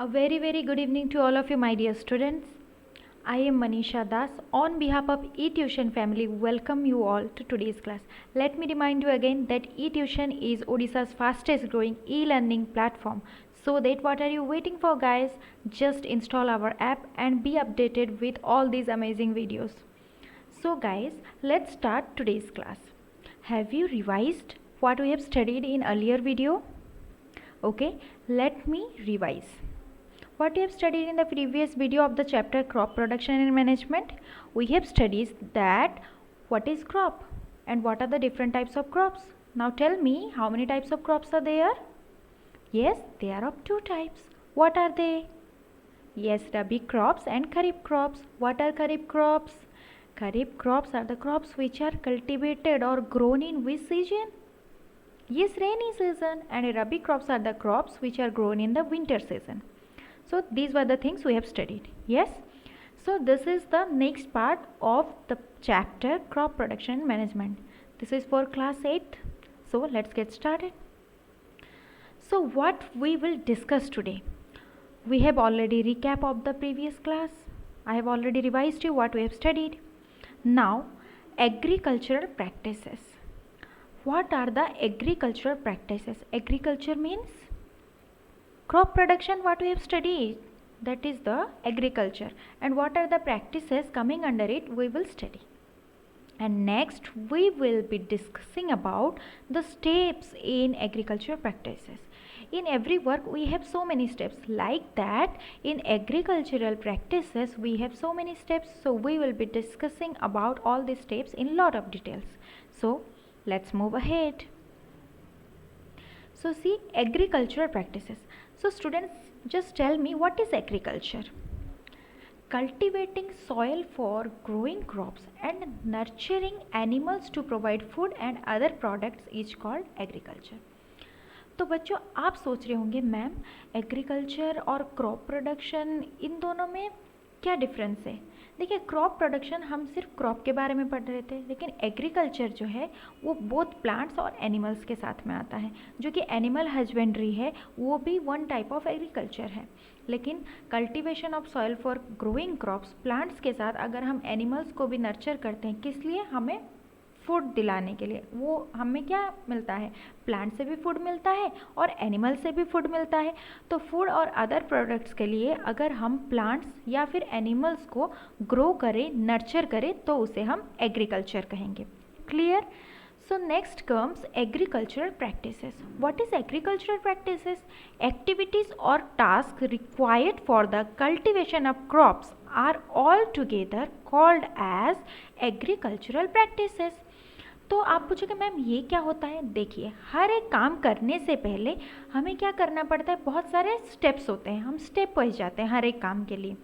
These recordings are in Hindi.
A very good evening to all of you, my dear students. I am Manisha Das. On behalf of eTuition family, welcome you all to today's class. Let me remind you again that eTuition is Odisha's fastest growing e-learning platform. So that what are you waiting for, guys? Just install our app and be updated with all these amazing videos. So guys, let's start today's class. Have you revised what we have studied in earlier video? Okay, let me revise. What we have studied in the previous video of the chapter crop production and management, we have studied that what is crop and what are the different types of crops. Now tell me, how many types of crops are there? Yes, they are of two types. What are they? Yes, Rabi crops and Kharif crops. What are Kharif crops? Kharif crops are the crops which are cultivated or grown in which season? Yes, rainy season. And Rabi crops are the crops which are grown in the winter season. So these were the things we have studied. Yes. So this is the next part of the chapter crop production management. This is for class 8th. So let's get started. So what we will discuss today? We have already recap of the previous class. I have already revised you what we have studied. Now agricultural practices. What are the agricultural practices? Agriculture means crop production, what we have studied, that is the agriculture, and what are the practices coming under it, we will study. And next we will be discussing about the steps in agricultural practices. In every work we have so many steps, like that in agricultural practices we have so many steps, so we will be discussing about all these steps in lot of details. So let's move ahead. So see, agricultural practices. So students, just tell me, what is agriculture? Cultivating soil for growing crops and nurturing animals to provide food and other products is called agriculture. तो बच्चों, आप सोच रहे होंगे मैम एग्रीकल्चर और क्रॉप प्रोडक्शन इन दोनों में क्या डिफरेंस है? देखिए, क्रॉप प्रोडक्शन हम सिर्फ क्रॉप के बारे में पढ़ रहे थे, लेकिन एग्रीकल्चर जो है वो बोथ प्लांट्स और एनिमल्स के साथ में आता है, जो कि एनिमल हस्बेंड्री है, वो भी वन टाइप ऑफ एग्रीकल्चर है। लेकिन cultivation of soil for growing crops, plants के साथ अगर हम एनिमल्स को भी नर्चर करते हैं, किस लिए? हमें फूड दिलाने के लिए। वो हमें क्या मिलता है? प्लांट से भी फूड मिलता है और एनिमल से भी फूड मिलता है। तो फूड और अदर प्रोडक्ट्स के लिए अगर हम प्लांट्स या फिर एनिमल्स को ग्रो करें, नर्चर करें, तो उसे हम एग्रीकल्चर कहेंगे। Clear? So next comes agricultural practices. What is agricultural practices? Activities or tasks required for the cultivation of crops are altogether called as agricultural practices. तो आप पूछोगे मैम ये क्या होता है? देखिए, हर एक काम करने से पहले हमें क्या करना पड़ता है? बहुत सारे स्टेप्स होते हैं, हम स्टेप वाइज जाते हैं हर एक काम के लिए।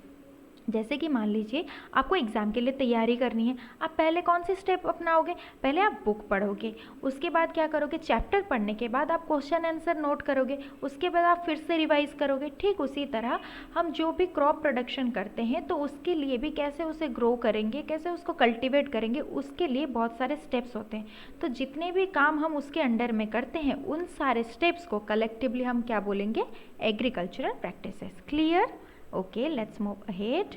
जैसे कि मान लीजिए आपको एग्ज़ाम के लिए तैयारी करनी है, आप पहले कौन सी स्टेप अपनाओगे? पहले आप बुक पढ़ोगे, उसके बाद क्या करोगे? चैप्टर पढ़ने के बाद आप क्वेश्चन आंसर नोट करोगे, उसके बाद आप फिर से रिवाइज करोगे। ठीक उसी तरह हम जो भी क्रॉप प्रोडक्शन करते हैं तो उसके लिए भी कैसे उसे ग्रो करेंगे, कैसे उसको कल्टिवेट करेंगे, उसके लिए बहुत सारे स्टेप्स होते हैं। तो जितने भी काम हम उसके अंडर में करते हैं, उन सारे स्टेप्स को कलेक्टिवली हम क्या बोलेंगे? Agricultural practices. Clear? Okay, let's move ahead.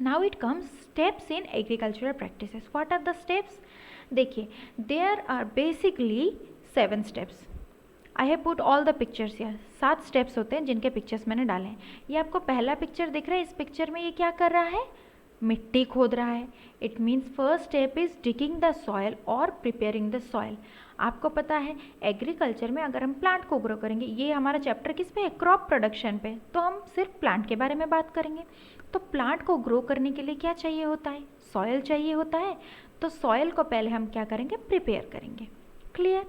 Now it comes steps in agricultural practices. What are the steps? देखिए, there are basically 7 steps. I have put all the pictures here. 7 steps होते हैं जिनके पिक्चर्स मैंने डाले हैं। ये आपको पहला पिक्चर दिख रहा है, इस पिक्चर में ये क्या कर रहा है? मिट्टी खोद रहा है। It means first step is digging the soil और प्रिपेयरिंग द सॉयल। आपको पता है एग्रीकल्चर में अगर हम प्लांट को ग्रो करेंगे, ये हमारा चैप्टर किस पे है? क्रॉप प्रोडक्शन पे, तो हम सिर्फ प्लांट के बारे में बात करेंगे। तो प्लांट को ग्रो करने के लिए क्या चाहिए होता है? सॉयल चाहिए होता है। तो सॉयल को पहले हम क्या करेंगे? प्रिपेयर करेंगे। क्लियर?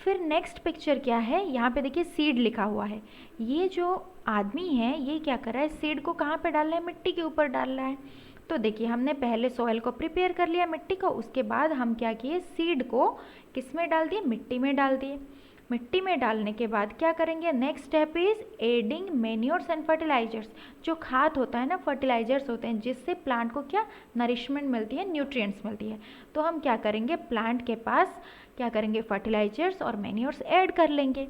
फिर नेक्स्ट पिक्चर क्या है? यहाँ पे देखिए सीड लिखा हुआ है। ये जो आदमी है ये क्या कर रहा है? सीड को कहाँ पे डाल रहा है? मिट्टी के ऊपर डाल रहा है। तो देखिए, हमने पहले सॉइल को प्रिपेयर कर लिया, मिट्टी को, उसके बाद हम क्या किए? सीड को किस में डाल दिए? मिट्टी में डाल दिए। मिट्टी में डालने के बाद क्या करेंगे? Next step is adding manures and fertilisers. जो खाद होता है ना, फर्टिलाइजर्स होते हैं जिससे प्लांट को क्या नरिशमेंट मिलती है, न्यूट्रिएंट्स मिलती है। तो हम क्या करेंगे? प्लांट के पास क्या करेंगे? फर्टिलाइजर्स और मैन्योर्स ऐड कर लेंगे।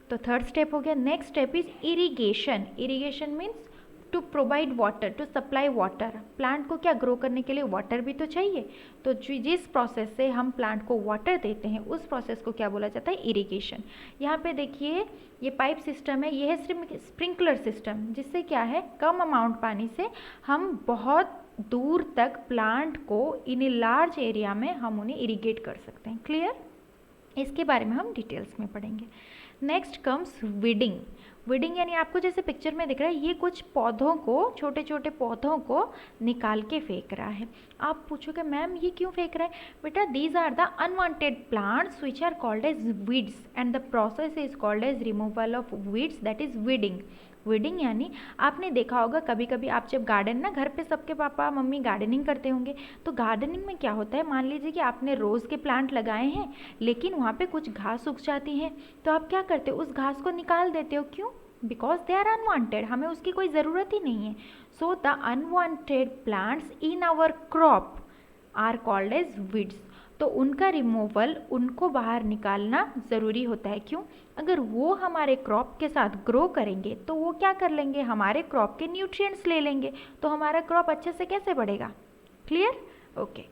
तो थर्ड स्टेप हो गया। Next step is irrigation. Irrigation means to provide water, to supply water. Plant को क्या ग्रो करने के लिए वाटर भी तो चाहिए, तो जिस प्रोसेस से हम प्लांट को वाटर देते हैं उस प्रोसेस को क्या बोला जाता है, इरिगेशन। यहाँ पे देखिए ये पाइप सिस्टम है, ये है स्प्रिंकलर सिस्टम, जिससे क्या है कम अमाउंट पानी से हम बहुत दूर तक प्लांट को इन ए लार्ज एरिया में हम उन्हें इरिगेट कर सकते हैं। क्लियर? इसके बारे में हम डिटेल्स में पढ़ेंगे। Next comes weeding. वीडिंग यानी आपको जैसे पिक्चर में दिख रहा है, ये कुछ पौधों को, छोटे छोटे पौधों को निकाल के फेंक रहा है। आप पूछोगे मैम ये क्यों फेंक रहा है? बेटा these are the unwanted plants which are called as weeds and the process is called as removal of weeds, that is weeding. Weeding यानी आपने देखा होगा कभी कभी आप जब गार्डन ना, घर पे सबके पापा मम्मी गार्डनिंग करते होंगे, तो गार्डनिंग में क्या होता है, मान लीजिए कि आपने रोज़ के प्लांट लगाए हैं लेकिन वहाँ पे कुछ घास उग जाती है, तो आप क्या करते हो, उस घास को निकाल देते हो। क्यों? बिकॉज दे आर अनवांटेड, हमें उसकी कोई ज़रूरत ही नहीं है। So the unwanted plants in our crop are called as weeds. तो उनका रिमूवल, उनको बाहर निकालना ज़रूरी होता है। क्यों? अगर वो हमारे क्रॉप के साथ ग्रो करेंगे तो वो क्या कर लेंगे, हमारे क्रॉप के न्यूट्रिएंट्स ले लेंगे, तो हमारा क्रॉप अच्छे से कैसे बढ़ेगा। क्लियर? ओके।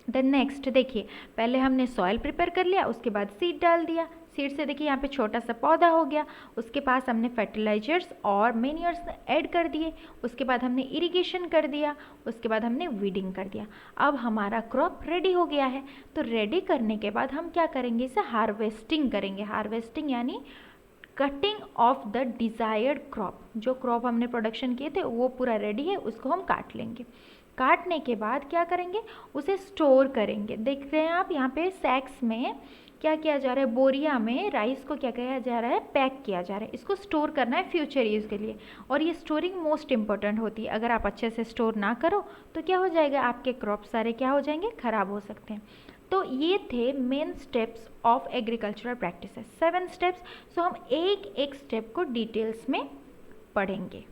देन नेक्स्ट देखिए, पहले हमने सॉइल प्रिपेयर कर लिया, उसके बाद सीड डाल दिया। सीड से देखिए यहाँ पे छोटा सा पौधा हो गया, उसके पास हमने फर्टिलाइजर्स और मैन्योर्स ऐड कर दिए, उसके बाद हमने इरिगेशन कर दिया, उसके बाद हमने वीडिंग कर दिया। अब हमारा क्रॉप रेडी हो गया है। तो रेडी करने के बाद हम क्या करेंगे, इसे हार्वेस्टिंग करेंगे। हार्वेस्टिंग यानी cutting of the desired crop. जो क्रॉप हमने प्रोडक्शन किए थे वो पूरा रेडी है, उसको हम काट लेंगे। काटने के बाद क्या करेंगे, उसे स्टोर करेंगे। देख रहे हैं आप यहाँ पे सैक्स में क्या किया जा रहा है, बोरिया में राइस को क्या किया जा रहा है, पैक किया जा रहा है। इसको स्टोर करना है फ्यूचर यूज़ के लिए, और ये स्टोरिंग मोस्ट इंपॉर्टेंट होती है। अगर आप अच्छे से स्टोर ना करो तो क्या हो जाएगा, आपके क्रॉप सारे क्या हो जाएंगे, ख़राब हो सकते हैं। तो ये थे main steps of agricultural practices, 7 steps. So हम एक एक स्टेप को डिटेल्स में पढ़ेंगे।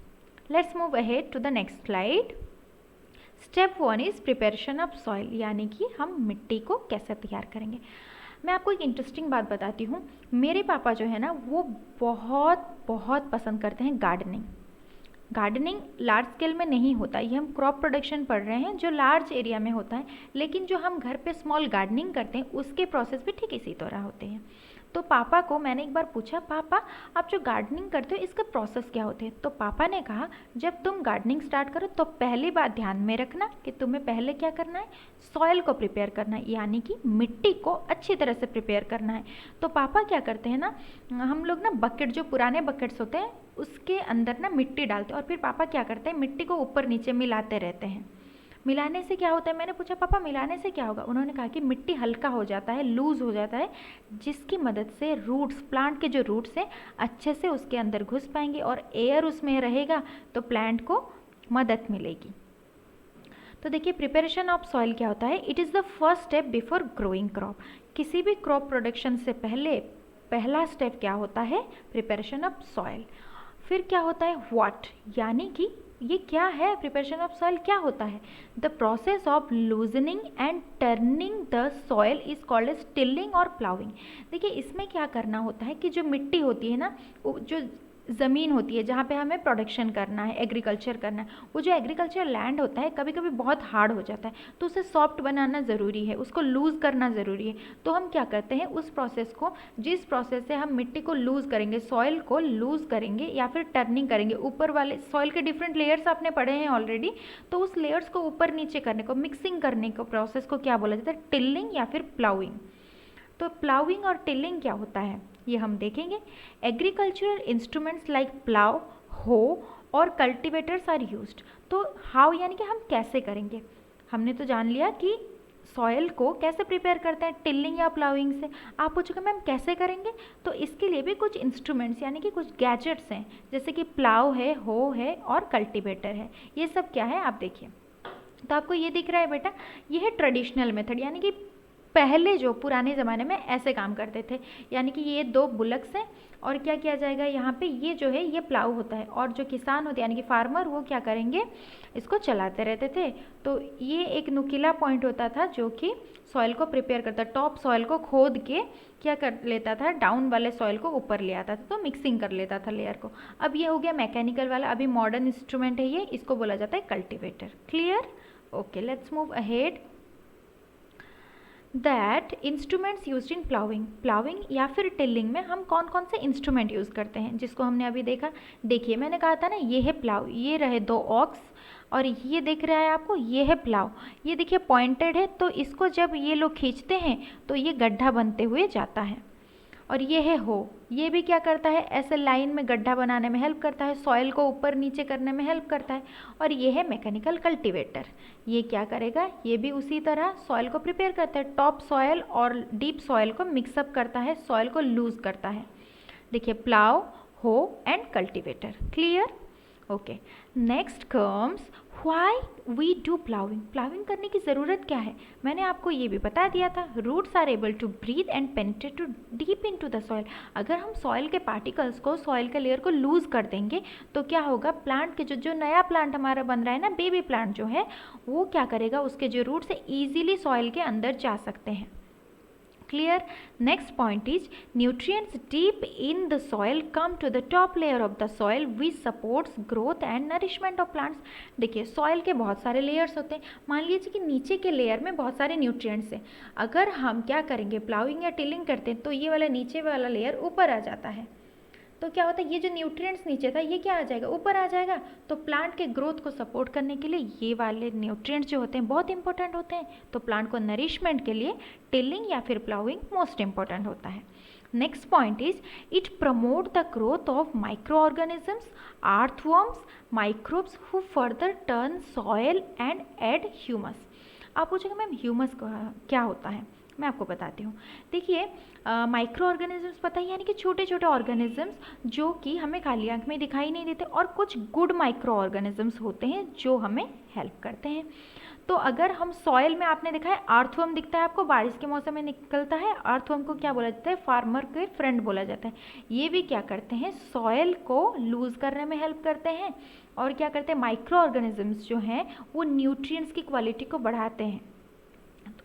Let's move ahead to the next slide. Step 1 is preparation of soil, यानी कि हम मिट्टी को कैसे तैयार करेंगे। मैं आपको एक इंटरेस्टिंग बात बताती हूँ। मेरे पापा जो है ना वो बहुत बहुत पसंद करते हैं गार्डनिंग। गार्डनिंग लार्ज स्केल में नहीं होता, ये हम क्रॉप प्रोडक्शन पढ़ रहे हैं जो लार्ज एरिया में होता है, लेकिन जो हम घर पे स्मॉल गार्डनिंग करते हैं उसके प्रोसेस भी ठीक इसी तरह होते हैं। तो पापा को मैंने एक बार पूछा, पापा आप जो गार्डनिंग करते हो इसका प्रोसेस क्या होते हैं? तो पापा ने कहा, जब तुम गार्डनिंग स्टार्ट करो तो पहली बात ध्यान में रखना कि तुम्हें पहले क्या करना है, सॉइल को प्रिपेयर करना है, यानी कि मिट्टी को अच्छी तरह से प्रिपेयर करना है। तो पापा क्या करते हैं ना, हम लोग ना बकेट, जो पुराने बकेट्स होते हैं उसके अंदर ना मिट्टी डालते हैं, और फिर पापा क्या करते हैं, मिट्टी को ऊपर नीचे मिलाते रहते हैं। मिलाने से क्या होता है, मैंने पूछा पापा मिलाने से क्या होगा? उन्होंने कहा कि मिट्टी हल्का हो जाता है, लूज़ हो जाता है, जिसकी मदद से रूट्स, प्लांट के जो रूट्स हैं अच्छे से उसके अंदर घुस पाएंगे और एयर उसमें रहेगा तो प्लांट को मदद मिलेगी। तो देखिए प्रिपरेशन ऑफ सॉइल क्या होता है, it is the first step before growing crop. किसी भी क्रॉप प्रोडक्शन से पहले पहला स्टेप क्या होता है, प्रिपरेशन ऑफ सॉइल। फिर क्या होता है, व्हाट, यानी कि ये क्या है, प्रिपरेशन ऑफ सॉइल क्या होता है, the process of loosening and turning the soil is called as tilling और प्लाउइंग। देखिए इसमें क्या करना होता है कि जो मिट्टी होती है ना, जो ज़मीन होती है जहाँ पे हमें प्रोडक्शन करना है, एग्रीकल्चर करना है, वो जो एग्रीकल्चर लैंड होता है कभी कभी बहुत हार्ड हो जाता है, तो उसे सॉफ्ट बनाना ज़रूरी है, उसको लूज़ करना ज़रूरी है। तो हम क्या करते हैं, उस प्रोसेस को, जिस प्रोसेस से हम मिट्टी को लूज़ करेंगे, सॉइल को लूज़ करेंगे या फिर टर्निंग करेंगे, ऊपर वाले सॉइल के डिफरेंट लेयर्स आपने पढ़े हैं ऑलरेडी, तो उस लेयर्स को ऊपर नीचे करने को, मिक्सिंग करने को प्रोसेस को क्या बोला जाता है, टिलिंग या फिर प्लाउइंग। तो प्लाउइंग और टिलिंग क्या होता है ये हम देखेंगे। एग्रीकल्चरल इंस्ट्रूमेंट्स लाइक प्लाउ, हो और कल्टीवेटर्स आर यूज्ड। तो हाउ यानी कि हम कैसे करेंगे, हमने तो जान लिया कि सॉइल को कैसे प्रिपेयर करते हैं, टिलिंग या प्लाउइंग से। आप पूछोगे मैम कैसे करेंगे, तो इसके लिए भी कुछ इंस्ट्रूमेंट्स यानी कि कुछ गैजेट्स हैं, जैसे कि प्लाउ है, हो है और कल्टीवेटर है। ये सब क्या है आप देखिए। तो आपको ये दिख रहा है बेटा, ये है ट्रेडिशनल मेथड, यानी कि पहले जो पुराने ज़माने में ऐसे काम करते थे, यानी कि ये 2 बुलक्स हैं और क्या किया जाएगा यहाँ पे, ये जो है ये प्लाऊ होता है और जो किसान होते हैं यानी कि फार्मर, वो क्या करेंगे, इसको चलाते रहते थे। तो ये एक नुकीला पॉइंट होता था जो कि सॉइल को प्रिपेयर करता, टॉप सॉइल को खोद के क्या कर लेता था, डाउन वाले सॉइल को ऊपर ले आता था, तो मिक्सिंग कर लेता था लेयर को। अब ये हो गया मैकेनिकल वाला, अभी मॉडर्न इंस्ट्रूमेंट है ये, इसको बोला जाता है cultivator. Clear? Okay, let's move ahead. That instruments used in ploughing या फिर टिलिंग में हम कौन कौन से इंस्ट्रूमेंट यूज़ करते हैं, जिसको हमने अभी देखा। देखिए मैंने कहा था ना, ये है प्लाउ, ये रहे 2 ऑक्स और ये दिख रहा है आपको, ये है प्लाउ। ये देखिए पॉइंटेड है, तो इसको जब ये लोग खींचते हैं तो ये गड्ढा बनते हुए जाता है। और ये है हो, ये भी क्या करता है, ऐसे लाइन में गड्ढा बनाने में हेल्प करता है, सॉइल को ऊपर नीचे करने में हेल्प करता है। और ये है मैकेनिकल कल्टीवेटर, ये क्या करेगा, ये भी उसी तरह सॉइल को प्रिपेयर करता है, टॉप सॉइल और डीप सॉइल को मिक्सअप करता है, सॉइल को लूज करता है। देखिए plough, hoe and cultivator. Clear? Okay, next comes why we do ploughing. Ploughing करने की ज़रूरत क्या है, मैंने आपको ये भी बता दिया था। Roots are able to breathe and penetrate to deep into the soil. अगर हम सॉइल के पार्टिकल्स को, सॉइल के लेयर को लूज कर देंगे तो क्या होगा, प्लांट के जो नया प्लांट हमारा बन रहा है ना, बेबी प्लांट जो है, वो क्या करेगा, उसके जो रूट्स है ईजिली सॉइल के अंदर जा सकते हैं। Clear? Next point is nutrients deep in the soil come to the top layer of the soil which supports growth and nourishment of plants. देखिए सॉइल के बहुत सारे लेयर्स होते हैं, मान लीजिए कि नीचे के लेयर में बहुत सारे न्यूट्रिएंट्स हैं। अगर हम क्या करेंगे, प्लाउइंग या टिलिंग करते हैं, तो ये वाला नीचे वाला लेयर ऊपर आ जाता है। तो क्या होता है, ये जो न्यूट्रिएंट्स नीचे था ये क्या आ जाएगा, ऊपर आ जाएगा। तो प्लांट के ग्रोथ को सपोर्ट करने के लिए ये वाले न्यूट्रिएंट्स जो होते हैं बहुत इंपॉर्टेंट होते हैं। तो प्लांट को नरिशमेंट के लिए टिलिंग या फिर प्लाउइंग मोस्ट इंपॉर्टेंट होता है। Next point is it promote the growth of micro organisms, earthworms, microbes who further turn soil and add humus. आप पूछेंगे मैम ह्यूमस क्या होता है, मैं आपको बताती हूँ। देखिए माइक्रो ऑर्गेनिजम्स पता है, यानी कि छोटे छोटे ऑर्गेनिजम्स जो कि हमें खाली आंख में दिखाई नहीं देते, और कुछ गुड माइक्रो ऑर्गेनिजम्स होते हैं जो हमें हेल्प करते हैं। तो अगर हम सॉइल में, आपने देखा है अर्थवर्म दिखता है आपको, बारिश के मौसम में निकलता है, अर्थवर्म को क्या बोला जाता है, फार्मर के फ्रेंड बोला जाता है। ये भी क्या करते हैं, सॉइल को लूज करने में हेल्प करते हैं, और क्या करते हैं, माइक्रो ऑर्गेनिजम्स जो हैं वो न्यूट्रिएंट्स की क्वालिटी को बढ़ाते हैं।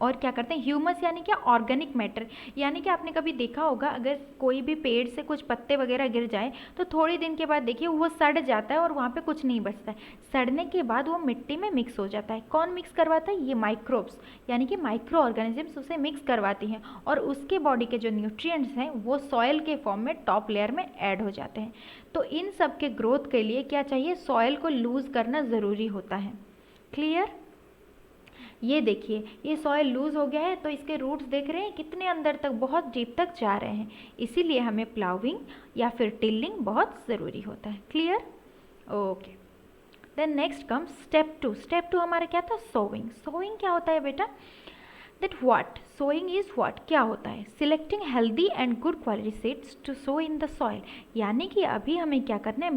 और क्या करते हैं, ह्यूमस यानी क्या, ऑर्गेनिक मैटर। यानी कि आपने कभी देखा होगा, अगर कोई भी पेड़ से कुछ पत्ते वगैरह गिर जाए तो थोड़ी दिन के बाद देखिए वो सड़ जाता है और वहाँ पे कुछ नहीं बचता है। सड़ने के बाद वो मिट्टी में मिक्स हो जाता है। कौन मिक्स करवाता है, ये माइक्रोब्स, यानी कि माइक्रो ऑर्गेनिजम्स उसे मिक्स करवाती हैं, और उसके बॉडी के जो न्यूट्रिएंट्स हैं वो सॉइल के फॉर्म में टॉप लेयर में ऐड हो जाते हैं। तो इन सब के ग्रोथ के लिए क्या चाहिए, सॉइल को लूज करना ज़रूरी होता है। क्लियर? ये देखिए ये सॉइल लूज हो गया है, तो इसके रूट्स देख रहे हैं कितने अंदर तक, बहुत डीप तक जा रहे हैं। इसीलिए हमें प्लाउइंग या फिर टिलिंग बहुत ज़रूरी होता है। Clear? Okay, then next come step 2। Step 2 हमारा क्या था, सोइंग। सोइंग क्या होता है बेटा, that what, sowing is what, क्या होता है, selecting healthy and good quality seeds to sow in the soil. यानी कि अभी हमें क्या करना है,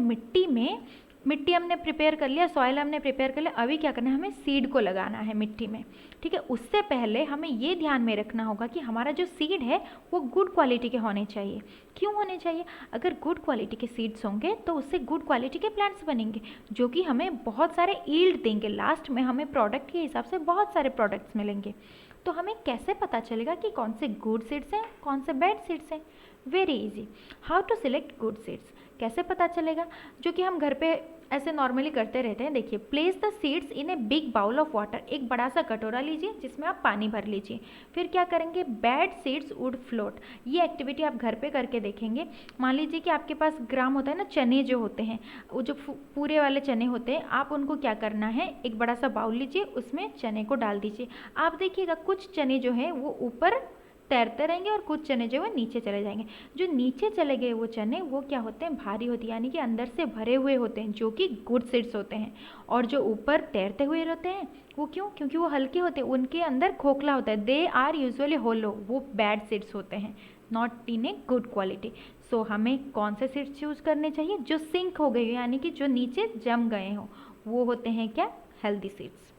मिट्टी हमने प्रिपेयर कर लिया, सॉइल हमने प्रिपेयर कर लिया, अभी क्या करना है, हमें सीड को लगाना है मिट्टी में। ठीक है, उससे पहले हमें ये ध्यान में रखना होगा कि हमारा जो सीड है वो गुड क्वालिटी के होने चाहिए। क्यों होने चाहिए, अगर गुड क्वालिटी के सीड्स होंगे तो उससे गुड क्वालिटी के प्लांट्स बनेंगे, जो कि हमें बहुत सारे ईल्ड देंगे। लास्ट में हमें प्रोडक्ट के हिसाब से बहुत सारे प्रोडक्ट्स मिलेंगे। तो हमें कैसे पता चलेगा कि कौन से गुड सीड्स हैं, कौन से बैड सीड्स हैं? Very easy, how to select good seeds. कैसे पता चलेगा, जो कि हम घर पे ऐसे नॉर्मली करते रहते हैं। देखिए, place the seeds in a big bowl of water. एक बड़ा सा कटोरा लीजिए जिसमें आप पानी भर लीजिए। फिर क्या करेंगे, बैड सीड्स वुड फ्लोट। ये एक्टिविटी आप घर पे करके देखेंगे। मान लीजिए कि आपके पास ग्राम होता है ना, चने जो होते हैं, वो जो पूरे वाले चने होते हैं, आप उनको क्या करना है, एक बड़ा सा बाउल लीजिए, उसमें चने को डाल दीजिए। आप देखिएगा कुछ चने जो हैं वो ऊपर तैरते रहेंगे और कुछ चने जो है नीचे चले जाएंगे। जो नीचे चले गए वो चने वो क्या होते हैं, भारी होती है, यानी कि अंदर से भरे हुए होते हैं, जो कि गुड सीड्स होते हैं। और जो ऊपर तैरते हुए रहते हैं वो क्यों, क्योंकि वो हल्के होते हैं, उनके अंदर खोखला होता है। दे आर यूजुअली होलो, वो बैड सीड्स होते हैं, not in a good quality. So हमें कौन से सीड्स चूज करने चाहिए, जो सिंक हो गए, यानी कि जो नीचे जम गए हों, वो होते हैं क्या, हेल्दी सीड्स।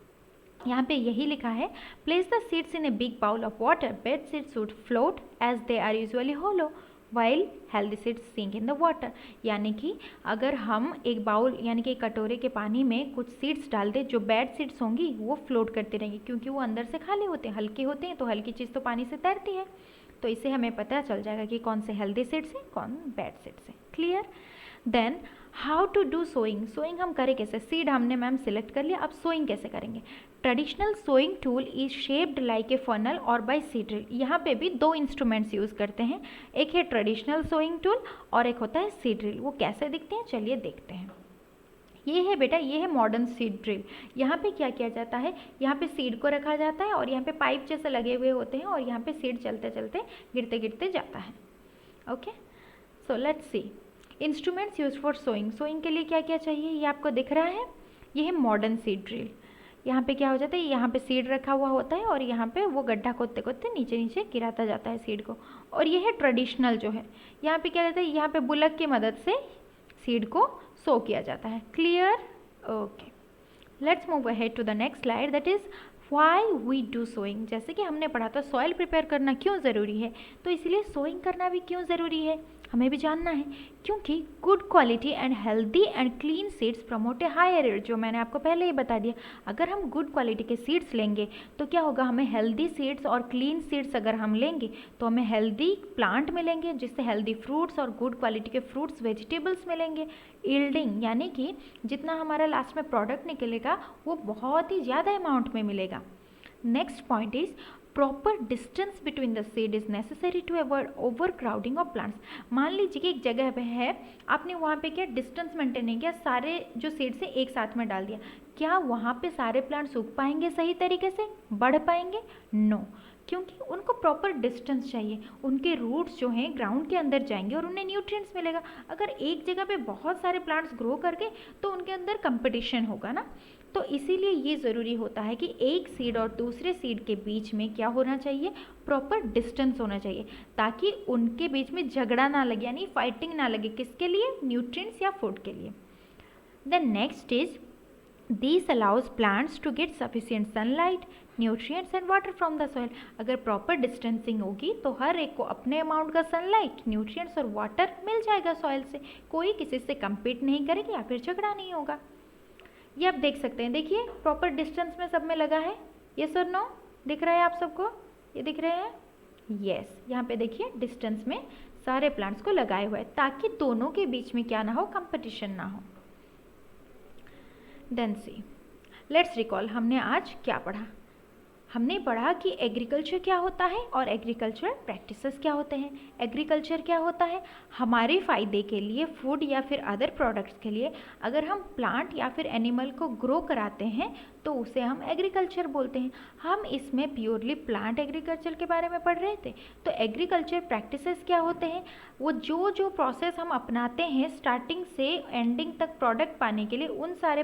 यहाँ पे यही लिखा है, place the seeds in a big bowl of water, bad seeds should float as they are usually hollow while healthy seeds sink in the water. यानी कि अगर हम एक बाउल यानी कि एक कटोरे के पानी में कुछ सीड्स डाल दें, जो बैड सीड्स होंगी वो फ्लोट करती रहेंगी, क्योंकि वो अंदर से खाली होते हैं, हल्के होते हैं, तो हल्की चीज़ तो पानी से तैरती है। तो इससे हमें पता चल जाएगा कि कौन से हेल्दी सीड्स हैं, कौन बैड सीड्स हैं। Clear. Then how to do sowing. Sowing हम करें कैसे? सीड हमने मैम सिलेक्ट कर लिया, अब सोइंग कैसे करेंगे? Traditional sowing tool is shaped like a funnel और बाय सीड ड्रिल। यहाँ पे भी दो इंस्ट्रूमेंट्स यूज़ करते हैं, एक है ट्रेडिशनल सोइंग टूल और एक होता है सीड ड्रिल। वो कैसे दिखते हैं चलिए देखते हैं। ये है बेटा, ये है मॉडर्न सीड ड्रिल। यहाँ पे क्या किया जाता है, यहाँ पे सीड को रखा जाता है और यहाँ पे पाइप जैसे लगे हुए होते हैं और यहाँ पे सीड चलते चलते गिरते गिरते जाता है। Okay, so let's see instruments use for sowing. Sowing के लिए क्या क्या चाहिए, ये आपको दिख रहा है, ये है मॉडर्न सीड ड्रिल। यहाँ पे क्या हो जाता है, यहाँ पे सीड रखा हुआ होता है और यहाँ पे वो गड्ढा खोदते खोदते नीचे नीचे गिराता जाता है सीड को। और ये है ट्रेडिशनल जो है, यहाँ पे क्या रहता है, यहाँ पे बुलक की मदद से सीड को सो किया जाता है। Clear. Okay, let's move ahead to the next slide, that is why we do sowing. जैसे कि हमने पढ़ा था सॉइल प्रिपेयर करना क्यों ज़रूरी है, तो इसलिए सोइंग करना भी क्यों ज़रूरी है हमें भी जानना है। क्योंकि good quality and healthy and clean seeds promote a higher yield, जो मैंने आपको पहले ही बता दिया। अगर हम गुड क्वालिटी के सीड्स लेंगे तो क्या होगा, हमें हेल्दी सीड्स और क्लीन सीड्स अगर हम लेंगे तो हमें हेल्दी प्लांट मिलेंगे, जिससे हेल्दी फ्रूट्स और गुड क्वालिटी के फ्रूट्स वेजिटेबल्स मिलेंगे। यील्डिंग यानी कि जितना हमारा लास्ट में प्रोडक्ट निकलेगा वो बहुत ही ज़्यादा अमाउंट में मिलेगा। Next point is proper distance between the seed is necessary to avoid over crowding of plants. मान लीजिए कि एक जगह पे है, आपने वहाँ पे क्या डिस्टेंस मेंटेन नहीं किया, सारे जो सीड से एक साथ में डाल दिया, क्या वहाँ पे सारे प्लांट्स उग पाएंगे सही तरीके से, बढ़ पाएंगे? नो, क्योंकि उनको प्रॉपर डिस्टेंस चाहिए। उनके रूट्स जो हैं ग्राउंड के अंदर जाएंगे और उन्हें न्यूट्रिएंट्स मिलेगा। अगर एक जगह पे बहुत सारे प्लांट्स ग्रो करके तो उनके अंदर कंपटीशन होगा ना, तो इसीलिए ये ज़रूरी होता है कि एक सीड और दूसरे सीड के बीच में क्या होना चाहिए, प्रॉपर डिस्टेंस होना चाहिए, ताकि उनके बीच में झगड़ा ना लगे, यानी फाइटिंग ना लगे। किसके लिए? न्यूट्रिएंट्स या फूड के लिए। Then next is this allows plants to get sufficient sunlight, nutrients and water from the soil. अगर प्रॉपर डिस्टेंसिंग होगी तो हर एक को अपने अमाउंट का सनलाइट, न्यूट्रिएंट्स और वाटर मिल जाएगा सॉइल से, कोई किसी से कम्पीट नहीं करेगी या फिर झगड़ा नहीं होगा। ये आप देख सकते हैं, देखिए प्रॉपर डिस्टेंस में सब में लगा है, यस और नो, दिख रहा है आप सबको, ये दिख रहे हैं, यस। यहाँ पे देखिए डिस्टेंस में सारे प्लांट्स को लगाए हुए हैं ताकि दोनों के बीच में क्या ना हो, कंपटीशन ना हो। देन सी लेट्स रिकॉल, हमने आज क्या पढ़ा। हमने पढ़ा कि एग्रीकल्चर क्या होता है और एग्रीकल्चर प्रैक्टिसेस क्या होते हैं। एग्रीकल्चर क्या होता है, हमारे फ़ायदे के लिए, फूड या फिर अदर प्रोडक्ट्स के लिए अगर हम प्लांट या फिर एनिमल को ग्रो कराते हैं तो उसे हम एग्रीकल्चर बोलते हैं। हम इसमें प्योरली प्लांट एग्रीकल्चर के बारे में पढ़ रहे थे। तो एग्रीकल्चर प्रैक्टिसेस क्या होते हैं, वो जो प्रोसेस हम अपनाते हैं स्टार्टिंग से एंडिंग तक प्रोडक्ट पाने के लिए, उन सारे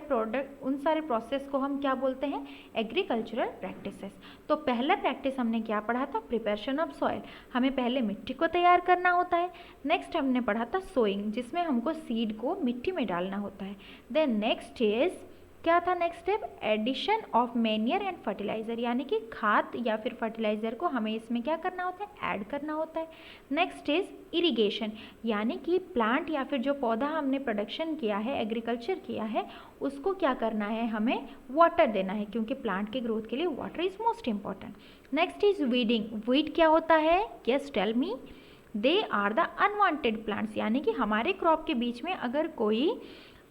प्रोसेस को हम क्या बोलते हैं, एग्रीकल्चरल प्रैक्टिसेस। तो पहला प्रैक्टिस हमने क्या पढ़ा था, प्रिपरेशन ऑफ सॉइल, हमें पहले मिट्टी को तैयार करना होता है। नेक्स्ट हमने पढ़ा था सोइंग, जिसमें हमको सीड को मिट्टी में डालना होता है। देन नेक्स्ट इज क्या था, next step addition of manure and fertiliser, यानी कि खाद या फिर फर्टिलाइज़र को हमें इसमें क्या करना होता है, ऐड करना होता है। नेक्स्ट इज इरिगेशन, यानी कि प्लांट या फिर जो पौधा हमने प्रोडक्शन किया है, एग्रीकल्चर किया है, उसको क्या करना है, हमें वाटर देना है, क्योंकि प्लांट के ग्रोथ के लिए water is most important. Next is weeding, weed क्या होता है, yes tell me, they are the unwanted plants, यानी कि हमारे क्रॉप के बीच में अगर कोई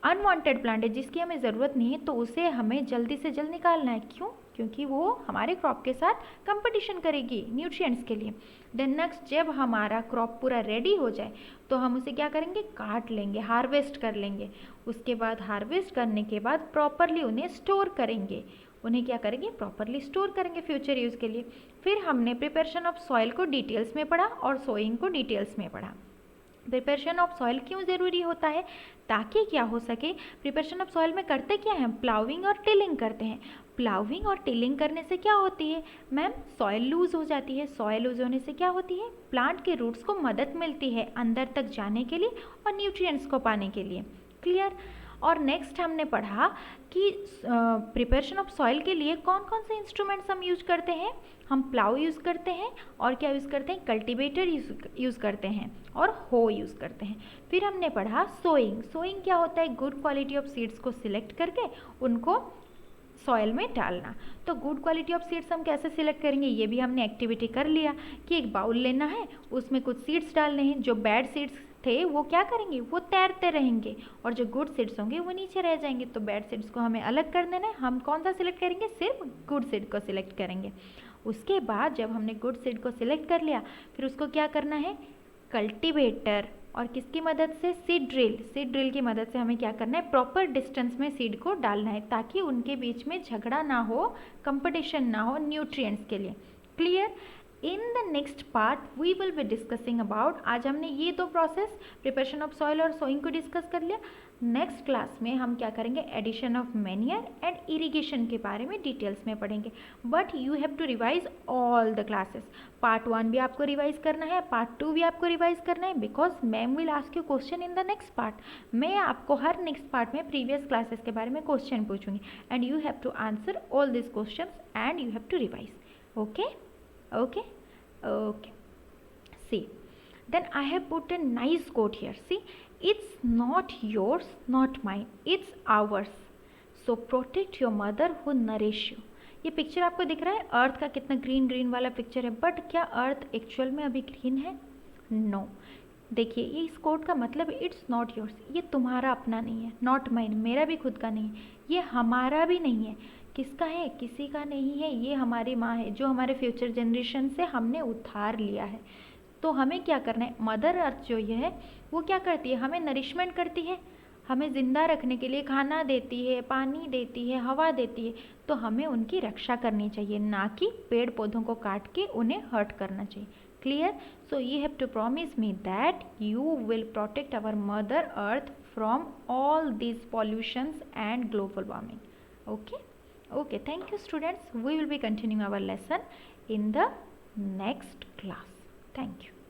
अनवांटेड प्लांट है जिसकी हमें ज़रूरत नहीं है तो उसे हमें जल्दी से जल्द निकालना है। क्यों? क्योंकि वो हमारे क्रॉप के साथ कंपटीशन करेगी न्यूट्रिएंट्स के लिए। देन नेक्स्ट, जब हमारा क्रॉप पूरा रेडी हो जाए तो हम उसे क्या करेंगे, काट लेंगे, हार्वेस्ट कर लेंगे। उसके बाद हार्वेस्ट करने के बाद प्रॉपरली उन्हें स्टोर करेंगे, उन्हें क्या करेंगे, प्रॉपरली स्टोर करेंगे फ्यूचर यूज़ के लिए। फिर हमने प्रिपरेशन ऑफ सॉइल को डिटेल्स में पढ़ा और सोइंग को डिटेल्स में पढ़ा। प्रिपरेशन ऑफ सॉइल क्यों ज़रूरी होता है, ताकि क्या हो सके, प्रिपरेशन ऑफ सॉइल में करते क्या हैं, प्लाउइंग और टिलिंग करते हैं। प्लाउइंग और टिलिंग करने से क्या होती है मैम, सॉइल लूज हो जाती है। सॉइल लूज होने से क्या होती है, प्लांट के रूट्स को मदद मिलती है अंदर तक जाने के लिए और न्यूट्रिएंट्स को पाने के लिए। क्लियर। और नेक्स्ट हमने पढ़ा कि प्रिपरेशन ऑफ सॉइल के लिए कौन कौन से इंस्ट्रूमेंट्स हम यूज करते हैं। हम प्लाउ यूज़ करते हैं और क्या यूज़ करते हैं, कल्टीवेटर यूज़ करते हैं और हो यूज़ करते हैं। फिर हमने पढ़ा सोइंग। सोइंग क्या होता है, गुड क्वालिटी ऑफ सीड्स को सिलेक्ट करके उनको सॉइल में डालना। तो गुड क्वालिटी ऑफ सीड्स हम कैसे सिलेक्ट करेंगे, ये भी हमने एक्टिविटी कर लिया कि एक बाउल लेना है, उसमें कुछ सीड्स डालने हैं। जो बैड सीड्स थे वो क्या करेंगे, वो तैरते रहेंगे और जो गुड सीड्स होंगे वो नीचे रह जाएंगे। तो बैड सीड्स को हमें अलग कर देना है। हम कौन सा सिलेक्ट करेंगे, सिर्फ गुड सीड को सिलेक्ट करेंगे। उसके बाद जब हमने गुड सीड को सिलेक्ट कर लिया, फिर उसको क्या करना है, कल्टीवेटर और किसकी मदद से, सीड ड्रिल। सीड ड्रिल की मदद से हमें क्या करना है, प्रॉपर डिस्टेंस में सीड को डालना है ताकि उनके बीच में झगड़ा ना हो, कंपटीशन ना हो न्यूट्रिएंट्स के लिए। Clear. In the next part we will be discussing about, आज हमने ये दो प्रोसेस प्रिपरेशन ऑफ सॉइल और सोइंग को डिस्कस कर लिया। नेक्स्ट क्लास में हम क्या करेंगे, addition of manure and irrigation के बारे में डिटेल्स में पढ़ेंगे। But you have to revise all the classes. Part 1 भी आपको रिवाइज करना है, पार्ट 2 भी आपको रिवाइज करना है, because ma'am will ask you question in the next part. मैं आपको हर नेक्स्ट पार्ट में प्रीवियस क्लासेस के बारे में क्वेश्चन पूछूंगी and you have to answer all this question and you have to revise. Okay okay. See, then I have put a nice quote here. See, it's not yours, not mine, it's ours. So protect your mother who nourish you. ये पिक्चर आपको दिख रहा है, अर्थ का कितना ग्रीन ग्रीन वाला पिक्चर है, बट क्या अर्थ एक्चुअल में अभी ग्रीन है? नो। देखिए, ये इस कोट का मतलब इट्स नॉट योर्स, ये तुम्हारा अपना नहीं है, नॉट माइन, मेरा भी खुद का नहीं है, ये हमारा भी नहीं है। किसका है? किसी का नहीं है। ये हमारी माँ है जो हमारे फ्यूचर जनरेशन से हमने उधार लिया है। तो हमें क्या करना है, मदर अर्थ जो ये है वो क्या करती है, हमें नरिशमेंट करती है, हमें ज़िंदा रखने के लिए खाना देती है, पानी देती है, हवा देती है। तो हमें उनकी रक्षा करनी चाहिए, ना कि पेड़ पौधों को काट के उन्हें हर्ट करना चाहिए। Clear? So you have to promise me that you will protect our mother earth from all these pollutions and global warming. Okay, thank you students. We will be continuing our lesson in the next class. Thank you.